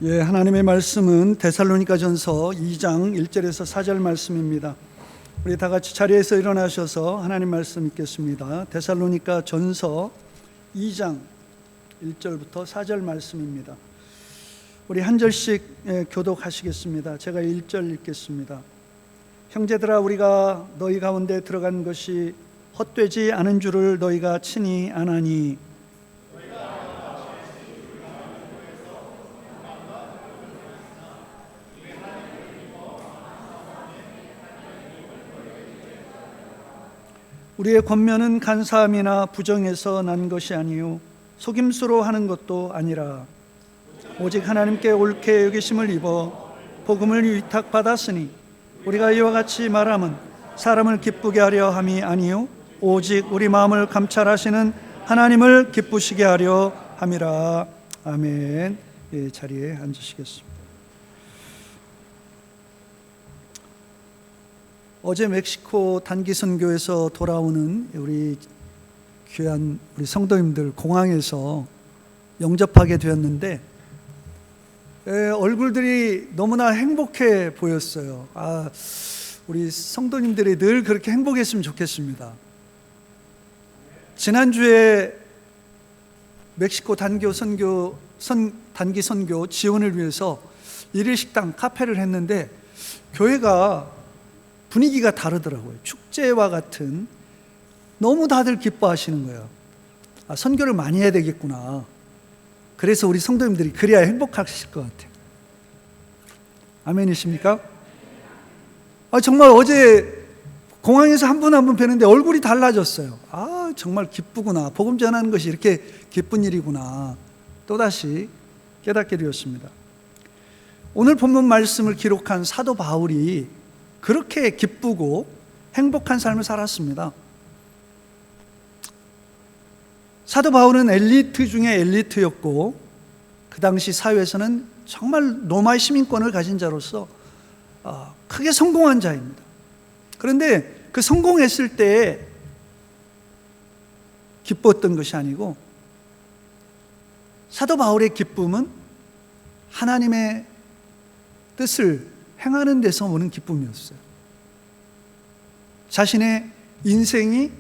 하나님의 말씀은 데살로니가전서 2장 1절에서 4절 말씀입니다. 우리 다 같이 자리에서 일어나셔서 하나님 말씀 읽겠습니다. 데살로니가전서 2장 1절부터 4절 말씀입니다. 우리 한 절씩 교독하시겠습니다. 제가 1절 읽겠습니다. 형제들아, 우리가 너희 가운데 들어간 것이 헛되지 않은 줄을 너희가 친히 아나니, 우리의 권면은 간사함이나 부정에서 난 것이 아니요 속임수로 하는 것도 아니라 오직 하나님께 옳게 여기심을 입어 복음을 위탁받았으니 우리가 이와 같이 말함은 사람을 기쁘게 하려 함이 아니요 오직 우리 마음을 감찰하시는 하나님을 기쁘시게 하려 함이라. 아멘. 자리에 앉으시겠습니다. 어제 멕시코 단기 선교에서 돌아오는 우리 귀한 우리 성도님들 공항에서 영접하게 되었는데 얼굴들이 너무나 행복해 보였어요. 우리 성도님들이 늘 그렇게 행복했으면 좋겠습니다. 지난주에 멕시코 단기 선교 지원을 위해서 일일 식당 카페를 했는데 교회가 분위기가 다르더라고요. 축제와 같은, 너무 다들 기뻐하시는 거예요. 선교를 많이 해야 되겠구나. 그래서 우리 성도님들이 그래야 행복하실 것 같아요. 아멘이십니까? 정말 어제 공항에서 한 분 한 분 뵈는데 얼굴이 달라졌어요. 정말 기쁘구나. 복음 전하는 것이 이렇게 기쁜 일이구나. 또다시 깨닫게 되었습니다. 오늘 본문 말씀을 기록한 사도 바울이 그렇게 기쁘고 행복한 삶을 살았습니다. 사도 바울은 엘리트 중에 엘리트였고 그 당시 사회에서는 정말 로마의 시민권을 가진 자로서 크게 성공한 자입니다. 그런데 그 성공했을 때 기뻤던 것이 아니고 사도 바울의 기쁨은 하나님의 뜻을 행하는 데서 오는 기쁨이었어요. 자신의 인생이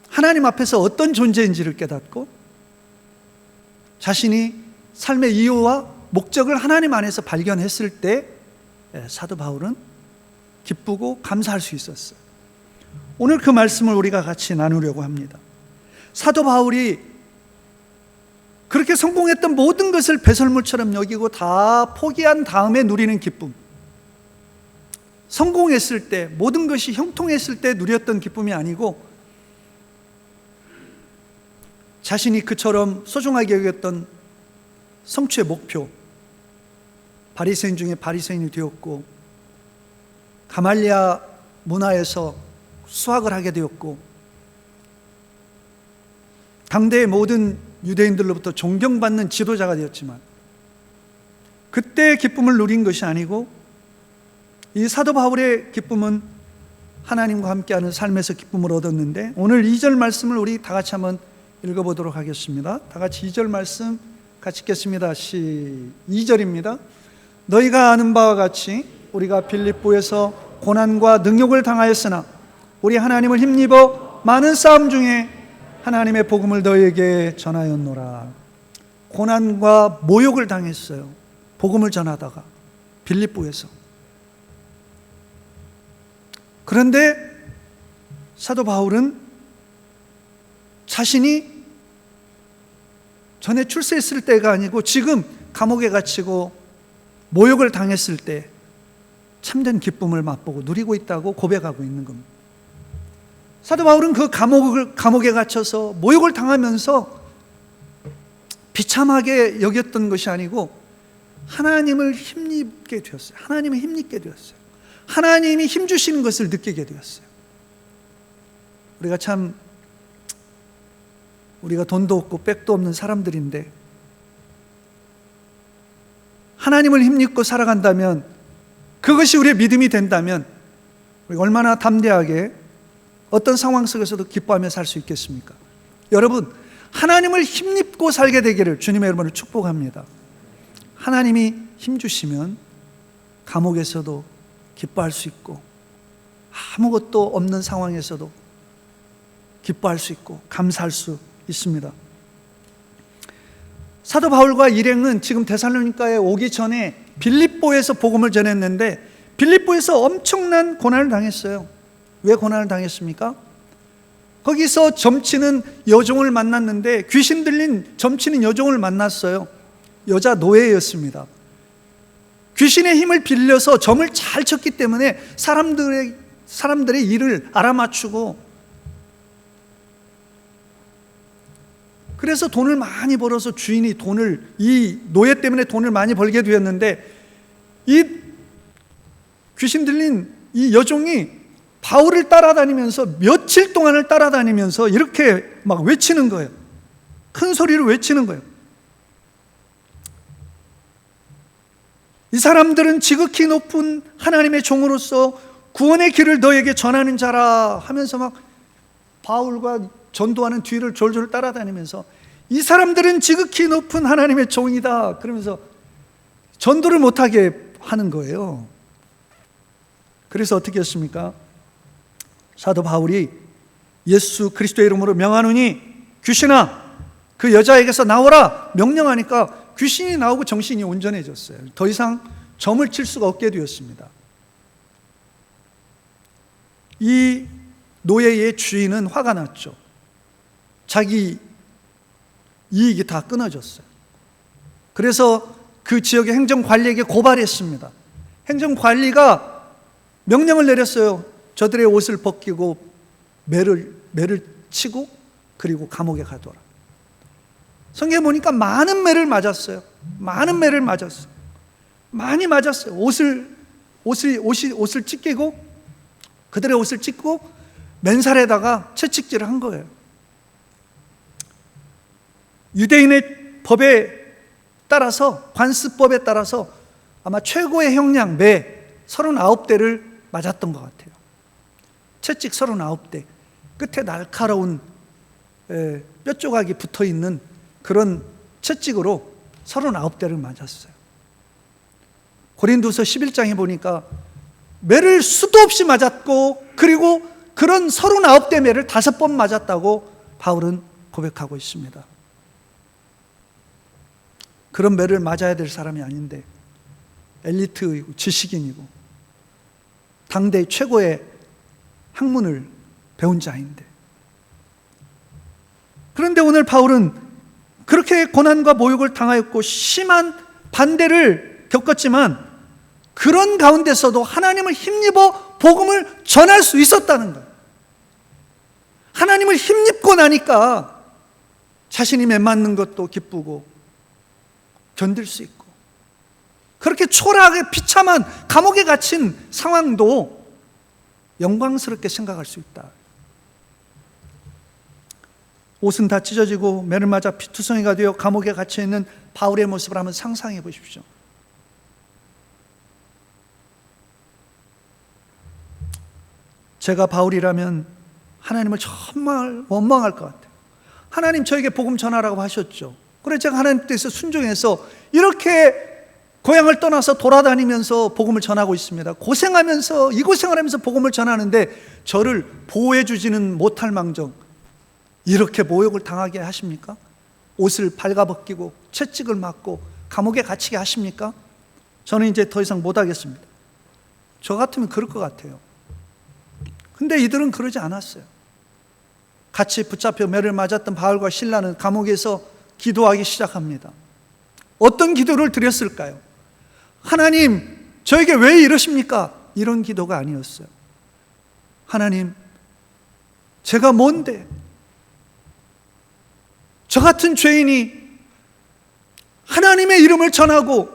하나님 앞에서 어떤 존재인지를 깨닫고 자신이 삶의 이유와 목적을 하나님 안에서 발견했을 때 사도 바울은 기쁘고 감사할 수 있었어요. 오늘 그 말씀을 우리가 같이 나누려고 합니다. 사도 바울이 그렇게 성공했던 모든 것을 배설물처럼 여기고 다 포기한 다음에 누리는 기쁨, 성공했을 때, 모든 것이 형통했을 때 누렸던 기쁨이 아니고 자신이 그처럼 소중하게 여겼던 성취의 목표, 바리새인 중에 바리새인이 되었고 가말리아 문화에서 수학을 하게 되었고 당대의 모든 유대인들로부터 존경받는 지도자가 되었지만 그때의 기쁨을 누린 것이 아니고 이 사도 바울의 기쁨은 하나님과 함께하는 삶에서 기쁨을 얻었는데 오늘 2절 말씀을 우리 다 같이 한번 읽어보도록 하겠습니다. 다 같이 2절 말씀 같이 읽겠습니다. 2절입니다. 너희가 아는 바와 같이 우리가 빌립보에서 고난과 능욕을 당하였으나 우리 하나님을 힘입어 많은 싸움 중에 하나님의 복음을 너희에게 전하였노라. 고난과 모욕을 당했어요. 복음을 전하다가 빌립보에서. 그런데 사도 바울은 자신이 전에 출세했을 때가 아니고 지금 감옥에 갇히고 모욕을 당했을 때 참된 기쁨을 맛보고 누리고 있다고 고백하고 있는 겁니다. 사도 바울은 그 감옥에 갇혀서 모욕을 당하면서 비참하게 여겼던 것이 아니고 하나님을 힘입게 되었어요. 하나님을 힘입게 되었어요. 하나님이 힘주시는 것을 느끼게 되었어요. 우리가 돈도 없고 백도 없는 사람들인데 하나님을 힘입고 살아간다면, 그것이 우리의 믿음이 된다면 우리가 얼마나 담대하게 어떤 상황 속에서도 기뻐하며 살 수 있겠습니까? 여러분, 하나님을 힘입고 살게 되기를 주님의 이름으로 축복합니다. 하나님이 힘주시면 감옥에서도 기뻐할 수 있고, 아무것도 없는 상황에서도 기뻐할 수 있고 감사할 수 있습니다. 사도 바울과 일행은 지금 데살로니가에 오기 전에 빌립보에서 복음을 전했는데 빌립보에서 엄청난 고난을 당했어요. 왜 고난을 당했습니까? 거기서 점치는 여종을 만났는데, 귀신 들린 점치는 여종을 만났어요. 여자 노예였습니다. 귀신의 힘을 빌려서 점을 잘 쳤기 때문에 사람들의 일을 알아맞추고, 그래서 돈을 많이 벌어서 주인이 이 노예 때문에 돈을 많이 벌게 되었는데, 이 귀신 들린 이 여종이 바울을 따라다니면서 며칠 동안을 따라다니면서 이렇게 막 외치는 거예요. 큰 소리로 외치는 거예요. 이 사람들은 지극히 높은 하나님의 종으로서 구원의 길을 너에게 전하는 자라 하면서 막 바울과 전도하는 뒤를 졸졸 따라다니면서, 이 사람들은 지극히 높은 하나님의 종이다 그러면서 전도를 못하게 하는 거예요. 그래서 어떻게 했습니까? 사도 바울이 예수 그리스도의 이름으로 명하노니 귀신아 그 여자에게서 나오라 명령하니까 귀신이 나오고 정신이 온전해졌어요. 더 이상 점을 칠 수가 없게 되었습니다. 이 노예의 주인은 화가 났죠. 자기 이익이 다 끊어졌어요. 그래서 그 지역의 행정관리에게 고발했습니다. 행정관리가 명령을 내렸어요. 저들의 옷을 벗기고 매를 치고 그리고 감옥에 가둬라. 성경에 보니까 많은 매를 맞았어요. 많은 매를 맞았어요. 많이 맞았어요. 옷을 찢기고, 그들의 옷을 찢고 맨살에다가 채찍질을 한 거예요. 유대인의 법에 따라서, 관습법에 따라서 아마 최고의 형량 매 39대를 맞았던 것 같아요. 채찍 39대, 끝에 날카로운 뼈조각이 붙어있는 그런 채찍으로 39대를 맞았어요. 고린도서 11장에 보니까 매를 수도 없이 맞았고, 그리고 그런 39대 매를 5번 맞았다고 바울은 고백하고 있습니다. 그런 매를 맞아야 될 사람이 아닌데, 엘리트이고 지식인이고 당대 최고의 학문을 배운 자인데, 그런데 오늘 바울은 그렇게 고난과 모욕을 당하였고 심한 반대를 겪었지만 그런 가운데서도 하나님을 힘입어 복음을 전할 수 있었다는 거예요. 하나님을 힘입고 나니까 자신이 매맞는 것도 기쁘고 견딜 수 있고, 그렇게 초라하게 비참한 감옥에 갇힌 상황도 영광스럽게 생각할 수 있다. 옷은 다 찢어지고 매를 맞아 피투성이가 되어 감옥에 갇혀있는 바울의 모습을 한번 상상해 보십시오. 제가 바울이라면 하나님을 정말 원망할 것 같아요. 하나님 저에게 복음 전하라고 하셨죠. 그래 제가 하나님께서 순종해서 이렇게 고향을 떠나서 돌아다니면서 복음을 전하고 있습니다. 고생하면서 이 고생을 하면서 복음을 전하는데 저를 보호해 주지는 못할 망정 이렇게 모욕을 당하게 하십니까? 옷을 발가벗기고 채찍을 맞고 감옥에 갇히게 하십니까? 저는 이제 더 이상 못하겠습니다. 저 같으면 그럴 것 같아요. 근데 이들은 그러지 않았어요. 같이 붙잡혀 매를 맞았던 바울과 실라는 감옥에서 기도하기 시작합니다. 어떤 기도를 드렸을까요? 하나님, 저에게 왜 이러십니까? 이런 기도가 아니었어요. 하나님, 제가 뭔데? 저 같은 죄인이 하나님의 이름을 전하고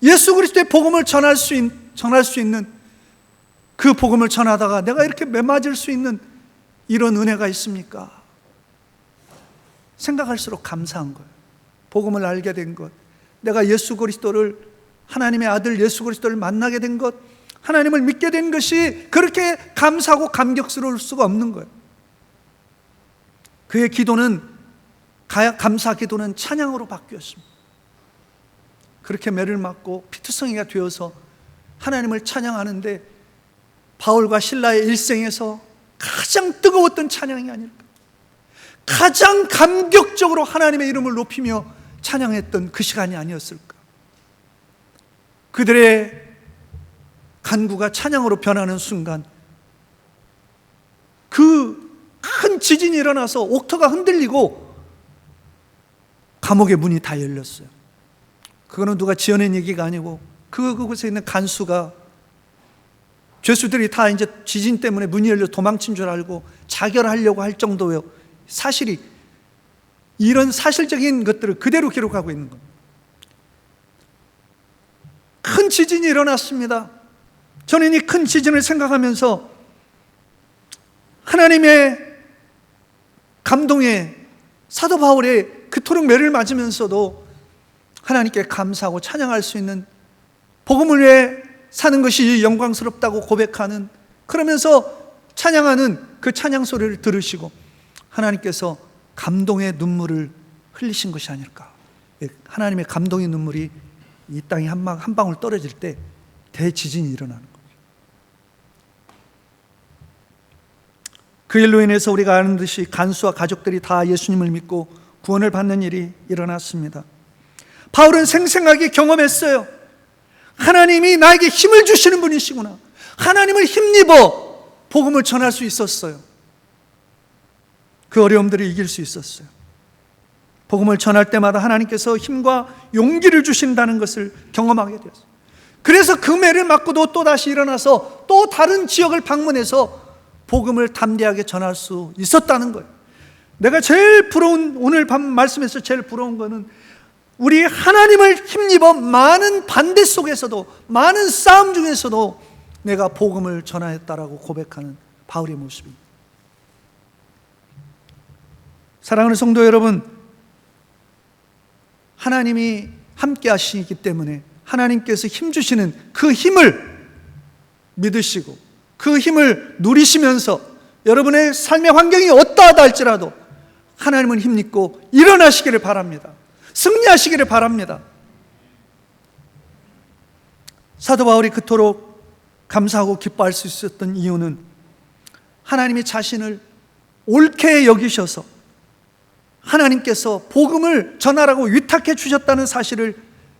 예수 그리스도의 복음을 전할 수 있는 그 복음을 전하다가 내가 이렇게 매맞을 수 있는 이런 은혜가 있습니까? 생각할수록 감사한 거예요. 복음을 알게 된 것, 내가 예수 그리스도를, 하나님의 아들 예수 그리스도를 만나게 된 것, 하나님을 믿게 된 것이 그렇게 감사하고 감격스러울 수가 없는 거예요. 그의 기도는, 감사 기도는 찬양으로 바뀌었습니다. 그렇게 매를 맞고 피투성이가 되어서 하나님을 찬양하는데 바울과 실라의 일생에서 가장 뜨거웠던 찬양이 아닐까, 가장 감격적으로 하나님의 이름을 높이며 찬양했던 그 시간이 아니었을까. 그들의 간구가 찬양으로 변하는 순간 그 큰 지진이 일어나서 옥토가 흔들리고 감옥의 문이 다 열렸어요. 그거는 누가 지어낸 얘기가 아니고 그곳에 있는 간수가, 죄수들이 다 이제 지진 때문에 문이 열려 도망친 줄 알고 자결하려고 할 정도예요. 사실이, 이런 사실적인 것들을 그대로 기록하고 있는 겁니다. 큰 지진이 일어났습니다. 저는 이 큰 지진을 생각하면서 하나님의 감동에 사도 바울의 그토록 매를 맞으면서도 하나님께 감사하고 찬양할 수 있는, 복음을 위해 사는 것이 영광스럽다고 고백하는, 그러면서 찬양하는 그 찬양 소리를 들으시고 하나님께서 감동의 눈물을 흘리신 것이 아닐까. 하나님의 감동의 눈물이 이 땅에 한 방울 떨어질 때 대지진이 일어나는 거예요. 그 일로 인해서 우리가 아는 듯이 간수와 가족들이 다 예수님을 믿고 구원을 받는 일이 일어났습니다. 바울은 생생하게 경험했어요. 하나님이 나에게 힘을 주시는 분이시구나. 하나님을 힘입어 복음을 전할 수 있었어요. 그 어려움들을 이길 수 있었어요. 복음을 전할 때마다 하나님께서 힘과 용기를 주신다는 것을 경험하게 되었어요. 그래서 그 매를 맞고도 또다시 일어나서 또 다른 지역을 방문해서 복음을 담대하게 전할 수 있었다는 거예요. 내가 제일 부러운, 오늘 밤 말씀에서 제일 부러운 거는 우리 하나님을 힘입어 많은 반대 속에서도, 많은 싸움 중에서도 내가 복음을 전하였다라고 고백하는 바울의 모습입니다. 사랑하는 성도 여러분, 하나님이 함께 하시기 때문에 하나님께서 힘 주시는 그 힘을 믿으시고 그 힘을 누리시면서 여러분의 삶의 환경이 어떠하다 할지라도 하나님은 힘입고 일어나시기를 바랍니다. 승리하시기를 바랍니다. 사도 바울이 그토록 감사하고 기뻐할 수 있었던 이유는 하나님이 자신을 옳게 여기셔서 하나님께서 복음을 전하라고 위탁해 주셨다는 사실을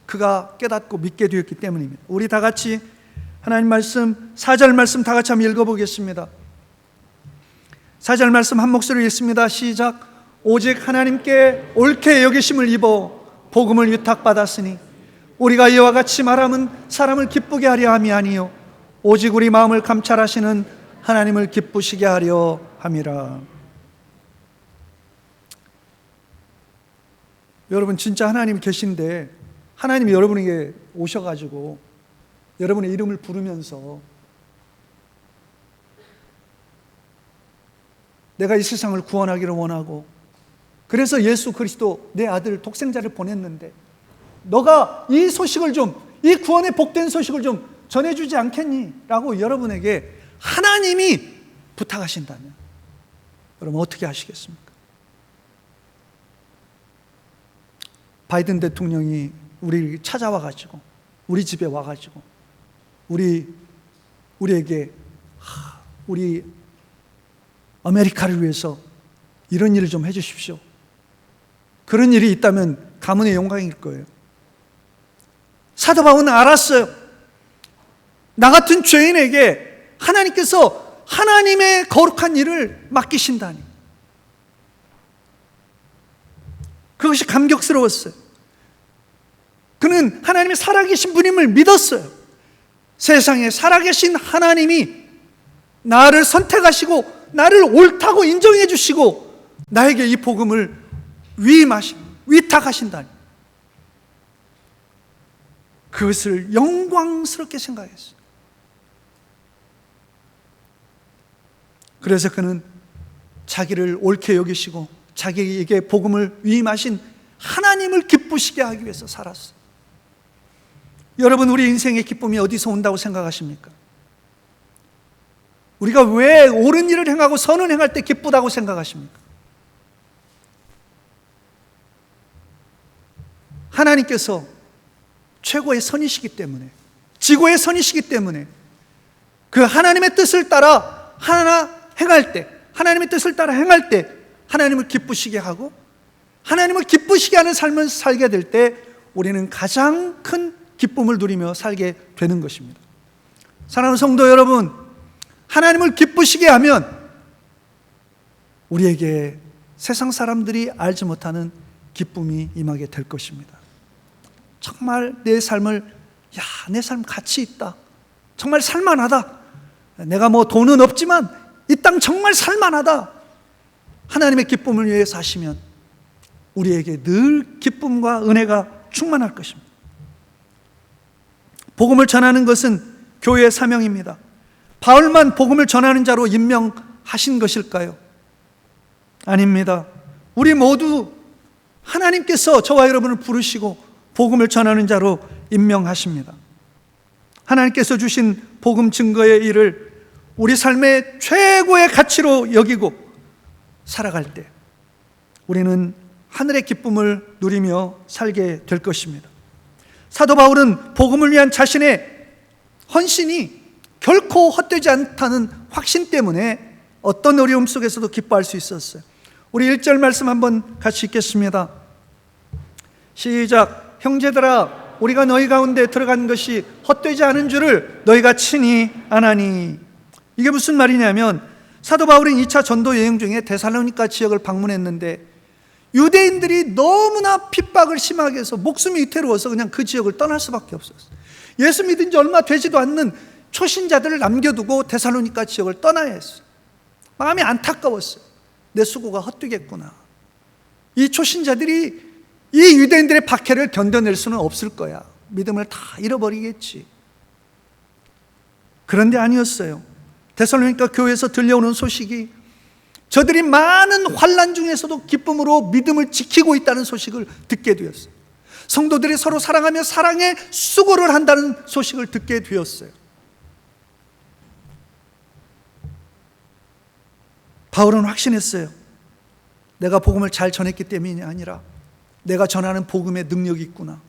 그가 깨닫고 믿게 되었기 때문입니다. 우리 다 같이 하나님 말씀, 4절 말씀 다 같이 한번 읽어보겠습니다. 4절 말씀 한 목소리로 읽습니다. 시작. 오직 하나님께 옳게 여기심을 입어 복음을 위탁받았으니 우리가 이와 같이 말함은 사람을 기쁘게 하려 함이 아니요 오직 우리 마음을 감찰하시는 하나님을 기쁘시게 하려 함이라. 여러분, 진짜 하나님이 계신데 하나님이 여러분에게 오셔가지고 여러분의 이름을 부르면서 내가 이 세상을 구원하기를 원하고 그래서 예수 그리스도 내 아들 독생자를 보냈는데 너가 이 소식을 좀, 이 구원의 복된 소식을 좀 전해주지 않겠니? 라고 여러분에게 하나님이 부탁하신다면 여러분 어떻게 하시겠습니까? 바이든 대통령이 우리를 찾아와가지고 우리 집에 와가지고 우리에게 우리 아메리카를 위해서 이런 일을 좀 해주십시오. 그런 일이 있다면 가문의 영광일 거예요. 사도 바울은 알았어요. 나 같은 죄인에게 하나님께서 하나님의 거룩한 일을 맡기신다니. 그것이 감격스러웠어요. 그는 하나님의 살아계신 분임을 믿었어요. 세상에 살아계신 하나님이 나를 선택하시고 나를 옳다고 인정해 주시고 나에게 이 복음을 위탁하신다니. 그것을 영광스럽게 생각했어요. 그래서 그는 자기를 옳게 여기시고 자기에게 복음을 위임하신 하나님을 기쁘시게 하기 위해서 살았어요. 여러분, 우리 인생의 기쁨이 어디서 온다고 생각하십니까? 우리가 왜 옳은 일을 행하고 선을 행할 때 기쁘다고 생각하십니까? 하나님께서 최고의 선이시기 때문에, 지고의 선이시기 때문에 그 하나님의 뜻을 따라 행할 때, 하나님의 뜻을 따라 행할 때 하나님을 기쁘시게 하고, 하나님을 기쁘시게 하는 삶을 살게 될 때 우리는 가장 큰 기쁨을 누리며 살게 되는 것입니다. 사랑하는 성도 여러분, 하나님을 기쁘시게 하면 우리에게 세상 사람들이 알지 못하는 기쁨이 임하게 될 것입니다. 정말 내 삶을, 내 삶 가치 있다, 정말 살만하다, 내가 뭐 돈은 없지만 이 땅 정말 살만하다, 하나님의 기쁨을 위해 사시면 우리에게 늘 기쁨과 은혜가 충만할 것입니다. 복음을 전하는 것은 교회의 사명입니다. 바울만 복음을 전하는 자로 임명하신 것일까요? 아닙니다. 우리 모두 하나님께서 저와 여러분을 부르시고 복음을 전하는 자로 임명하십니다. 하나님께서 주신 복음 증거의 일을 우리 삶의 최고의 가치로 여기고 살아갈 때 우리는 하늘의 기쁨을 누리며 살게 될 것입니다. 사도 바울은 복음을 위한 자신의 헌신이 결코 헛되지 않다는 확신 때문에 어떤 어려움 속에서도 기뻐할 수 있었어요. 우리 1절 말씀 한번 같이 읽겠습니다. 시작. 형제들아, 우리가 너희 가운데 들어간 것이 헛되지 않은 줄을 너희가 친히 아나니. 이게 무슨 말이냐면, 사도 바울은 2차 전도 여행 중에 데살로니가 지역을 방문했는데 유대인들이 너무나 핍박을 심하게 해서 목숨이 위태로워서 그냥 그 지역을 떠날 수밖에 없었어요. 예수 믿은 지 얼마 되지도 않는 초신자들을 남겨두고 데살로니가 지역을 떠나야 했어요. 마음이 안타까웠어요. 내 수고가 헛되겠구나. 이 초신자들이 이 유대인들의 박해를 견뎌낼 수는 없을 거야. 믿음을 다 잃어버리겠지. 그런데 아니었어요. 데살로니가 교회에서 들려오는 소식이 저들이 많은 환난 중에서도 기쁨으로 믿음을 지키고 있다는 소식을 듣게 되었어요. 성도들이 서로 사랑하며 사랑의 수고를 한다는 소식을 듣게 되었어요. 바울은 확신했어요. 내가 복음을 잘 전했기 때문이 아니라 내가 전하는 복음의 능력이 있구나.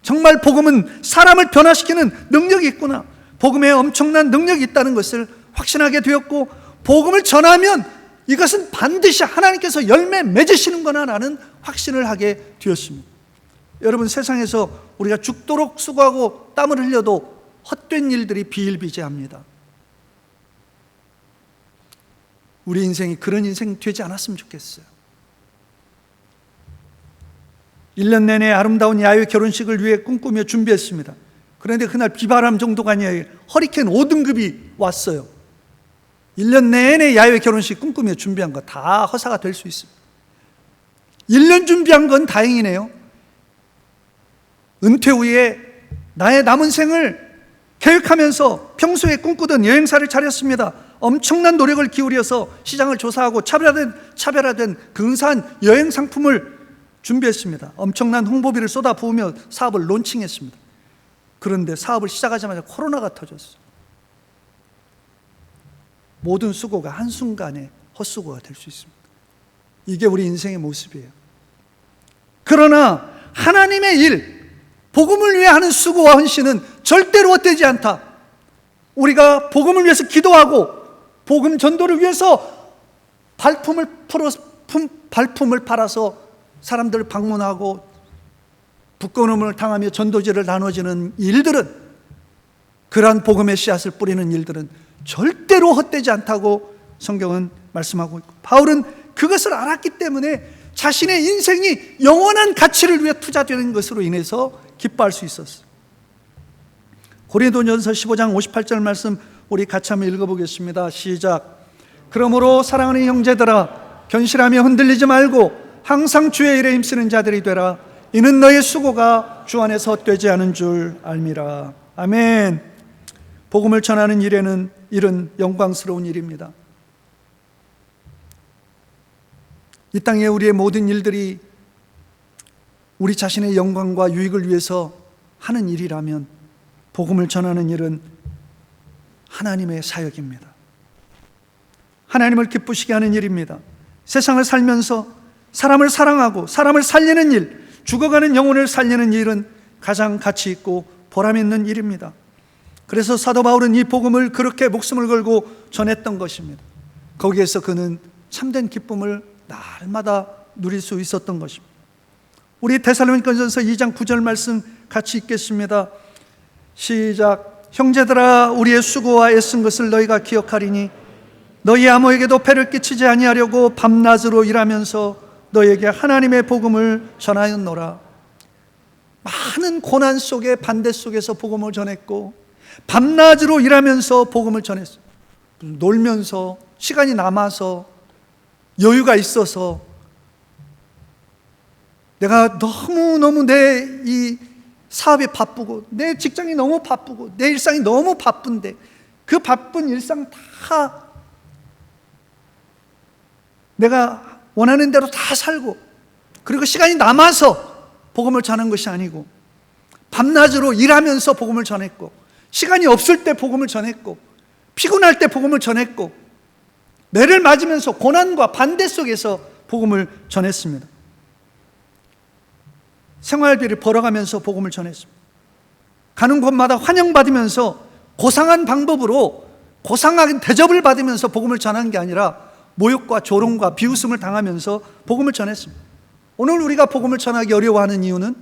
정말 복음은 사람을 변화시키는 능력이 있구나. 복음에 엄청난 능력이 있다는 것을 확신하게 되었고, 복음을 전하면 이것은 반드시 하나님께서 열매 맺으시는구나 라는 확신을 하게 되었습니다. 여러분, 세상에서 우리가 죽도록 수고하고 땀을 흘려도 헛된 일들이 비일비재합니다. 우리 인생이 그런 인생 되지 않았으면 좋겠어요. 1년 내내 아름다운 야외 결혼식을 위해 꿈꾸며 준비했습니다. 그런데 그날 비바람 정도가 아니라 허리케인 5등급이 왔어요. 1년 내내 야외 결혼식 꿈꾸며 준비한 거 다 허사가 될 수 있습니다. 1년 준비한 건 다행이네요. 은퇴 후에 나의 남은 생을 계획하면서 평소에 꿈꾸던 여행사를 차렸습니다. 엄청난 노력을 기울여서 시장을 조사하고 차별화된 근사한 여행 상품을 준비했습니다. 엄청난 홍보비를 쏟아부으며 사업을 론칭했습니다. 그런데 사업을 시작하자마자 코로나가 터졌어요. 모든 수고가 한순간에 헛수고가 될 수 있습니다. 이게 우리 인생의 모습이에요. 그러나 하나님의 일, 복음을 위해 하는 수고와 헌신은 절대로 헛되지 않다. 우리가 복음을 위해서 기도하고 복음 전도를 위해서 발품을 팔아서 사람들을 방문하고 부끄러움을 당하며 전도지를 나눠주는 일들은, 그러한 복음의 씨앗을 뿌리는 일들은 절대로 헛되지 않다고 성경은 말씀하고 있고, 바울은 그것을 알았기 때문에 자신의 인생이 영원한 가치를 위해 투자되는 것으로 인해서 기뻐할 수 있었어요. 고린도전서 15장 58절 말씀 우리 같이 한번 읽어보겠습니다. 시작. 그러므로 사랑하는 형제들아, 견실하며 흔들리지 말고 항상 주의 일에 힘쓰는 자들이 되라. 이는 너의 수고가 주 안에서 헛되지 않은 줄 알미라. 아멘. 복음을 전하는 일은 영광스러운 일입니다. 이 땅에 우리의 모든 일들이 우리 자신의 영광과 유익을 위해서 하는 일이라면 복음을 전하는 일은 하나님의 사역입니다. 하나님을 기쁘시게 하는 일입니다. 세상을 살면서 사람을 사랑하고 사람을 살리는 일, 죽어가는 영혼을 살리는 일은 가장 가치 있고 보람 있는 일입니다. 그래서 사도 바울은 이 복음을 그렇게 목숨을 걸고 전했던 것입니다. 거기에서 그는 참된 기쁨을 날마다 누릴 수 있었던 것입니다. 우리 데살로니가전서 2장 9절 말씀 같이 읽겠습니다. 시작. 형제들아, 우리의 수고와 애쓴 것을 너희가 기억하리니 너희 아무에게도 폐를 끼치지 아니하려고 밤낮으로 일하면서 너희에게 하나님의 복음을 전하였노라. 많은 고난 속에, 반대 속에서 복음을 전했고 밤낮으로 일하면서 복음을 전했어요. 놀면서, 시간이 남아서, 여유가 있어서, 내가 너무너무 내 이 사업이 바쁘고 내 직장이 너무 바쁘고 내 일상이 너무 바쁜데 그 바쁜 일상 다 내가 원하는 대로 다 살고, 그리고 시간이 남아서 복음을 전하는 것이 아니고 밤낮으로 일하면서 복음을 전했고, 시간이 없을 때 복음을 전했고, 피곤할 때 복음을 전했고, 매를 맞으면서 고난과 반대 속에서 복음을 전했습니다. 생활비를 벌어가면서 복음을 전했습니다. 가는 곳마다 환영받으면서 고상한 방법으로 고상한 대접을 받으면서 복음을 전하는 게 아니라 모욕과 조롱과 비웃음을 당하면서 복음을 전했습니다. 오늘 우리가 복음을 전하기 어려워하는 이유는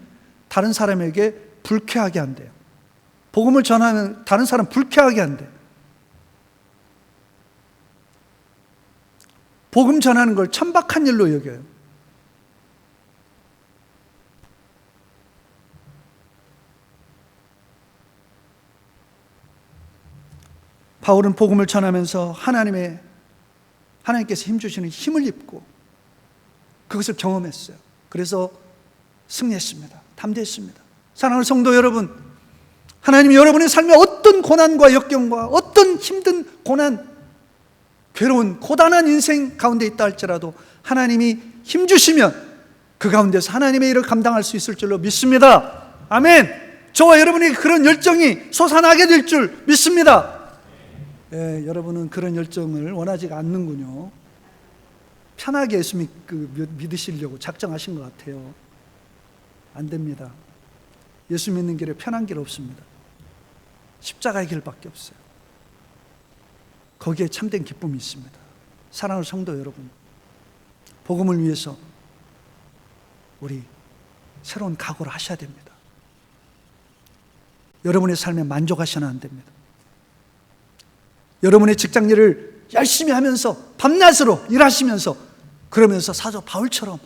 다른 사람에게 불쾌하게 한대요. 복음을 전하면 다른 사람 불쾌하게 한대요. 복음 전하는 걸 천박한 일로 여겨요. 바울은 복음을 전하면서 하나님께서 힘주시는 힘을 입고 그것을 경험했어요. 그래서 승리했습니다. 담대했습니다. 사랑하는 성도 여러분, 하나님이 여러분의 삶에 어떤 고난과 역경과 어떤 힘든 고난, 괴로운 고단한 인생 가운데 있다 할지라도 하나님이 힘주시면 그 가운데서 하나님의 일을 감당할 수 있을 줄로 믿습니다. 아멘. 저와 여러분이 그런 열정이 솟아나게 될 줄 믿습니다. 여러분은 그런 열정을 원하지 않는군요. 편하게 예수 믿으시려고 작정하신 것 같아요. 안 됩니다. 예수 믿는 길에 편한 길 없습니다. 십자가의 길밖에 없어요. 거기에 참된 기쁨이 있습니다. 사랑하는 성도 여러분, 복음을 위해서 우리 새로운 각오를 하셔야 됩니다. 여러분의 삶에 만족하셔는 안 됩니다. 여러분의 직장 일을 열심히 하면서 밤낮으로 일하시면서, 그러면서 사도 바울처럼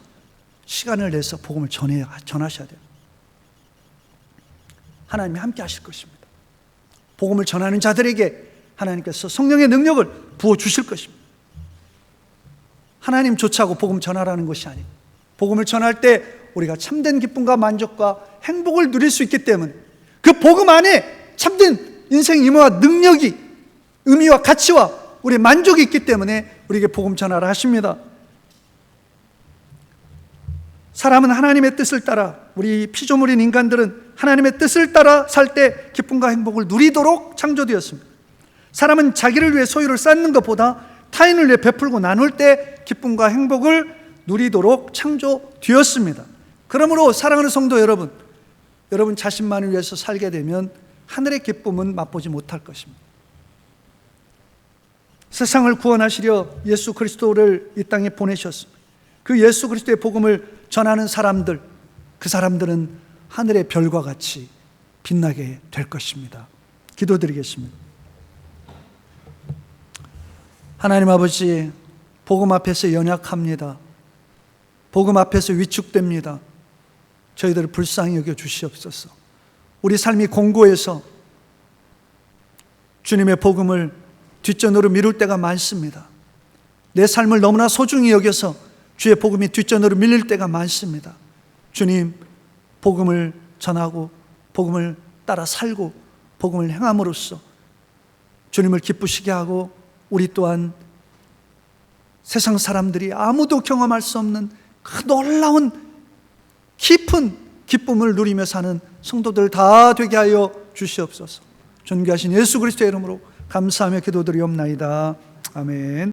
시간을 내서 복음을 전하셔야 돼요. 하나님이 함께 하실 것입니다. 복음을 전하는 자들에게 하나님께서 성령의 능력을 부어주실 것입니다. 하나님 조차고 복음 전하라는 것이 아니고, 복음을 전할 때 우리가 참된 기쁨과 만족과 행복을 누릴 수 있기 때문에, 그 복음 안에 참된 인생 임무와 능력이, 의미와 가치와 우리의 만족이 있기 때문에 우리에게 복음 전하라 하십니다. 사람은 하나님의 뜻을 따라, 우리 피조물인 인간들은 하나님의 뜻을 따라 살 때 기쁨과 행복을 누리도록 창조되었습니다. 사람은 자기를 위해 소유를 쌓는 것보다 타인을 위해 베풀고 나눌 때 기쁨과 행복을 누리도록 창조되었습니다. 그러므로 사랑하는 성도 여러분, 여러분 자신만을 위해서 살게 되면 하늘의 기쁨은 맛보지 못할 것입니다. 세상을 구원하시려 예수 그리스도를 이 땅에 보내셨습니다. 그 예수 그리스도의 복음을 전하는 사람들, 그 사람들은 하늘의 별과 같이 빛나게 될 것입니다. 기도드리겠습니다. 하나님 아버지, 복음 앞에서 연약합니다. 복음 앞에서 위축됩니다. 저희들을 불쌍히 여겨 주시옵소서. 우리 삶이 공고해서 주님의 복음을 뒷전으로 미룰 때가 많습니다. 내 삶을 너무나 소중히 여겨서 주의 복음이 뒷전으로 밀릴 때가 많습니다. 주님, 복음을 전하고 복음을 따라 살고 복음을 행함으로써 주님을 기쁘시게 하고, 우리 또한 세상 사람들이 아무도 경험할 수 없는 그 놀라운 깊은 기쁨을 누리며 사는 성도들 다 되게 하여 주시옵소서. 존귀하신 예수 그리스도의 이름으로 감사하며 기도드리옵나이다. 아멘.